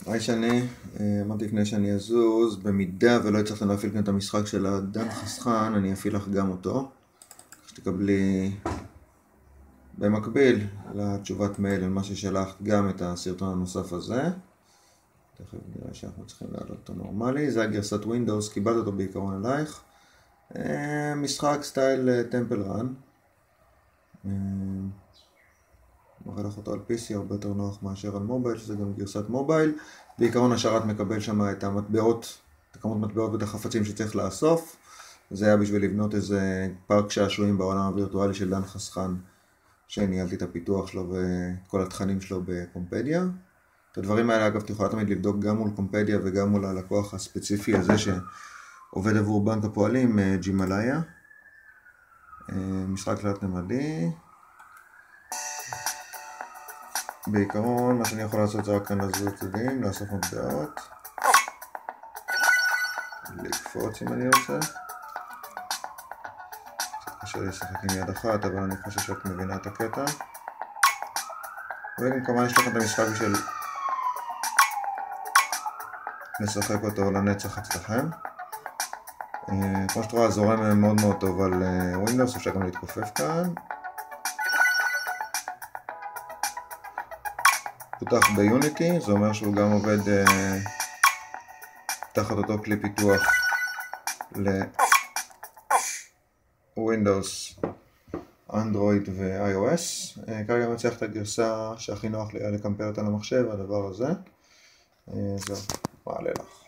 היי שני, אמרתי לפני שאני אזוז, במידה ולא הצלחת להפעיל כאן את המשחק של הדן חסכן, אני אפעיל לך גם אותו. שתקבלי במקביל לתשובת מייל על מה ששלחת גם את הסרטון הנוסף הזה. תכף נראה שאנחנו צריכים להעלות אותו נורמלי. זה הגרסת ווינדוס, קיבלת אותו בעיקרון עלייך. משחק סטייל טמפל רן. מראה לך אותו על PC, הרבה יותר נוח מאשר על מובייל, שזה גם גרסת מובייל. בעיקרון השרת מקבל שם את המטבעות, את הכמות מטבעות ואת החפצים שצריך לאסוף. זה היה בשביל לבנות איזה פארק שעשועים בעולם הווירטואלי של דן חסכן, שניהלתי את הפיתוח שלו ואת כל התכנים שלו בקומפדיה. את הדברים האלה אגב תוכל תמיד לבדוק גם מול קומפדיה וגם מול הלקוח הספציפי הזה שעובד עבור בנק הפועלים, ג'ימלאיה. משחק תלת נמדי. בעיקרון מה שאני יכול לעשות זה רק כאן לזוז צדדים, לאסוף מטבעות, לקפוץ אם אני רוצה. קצת קשה לשחק עם יד אחת, אבל אני חושב שאת מבינה את הקטע. וגם כמובן יש לכם את המשחק בשביל לשחק אותו לנצח אצלכם. כמו שאתה רואה, זורם מאוד מאוד טוב על ווינדוס, אפשר גם להתכופף כאן. פותח ביוניטי, זה אומר שהוא גם עובד תחת אותו כלי פיתוח לווינדוס, אנדרואיד ו-iOS. כרגע אני מצליח את הגרסה שהכי נוח לי לקמפר אותה למחשב, הדבר הזה. זהו, מעלה לך.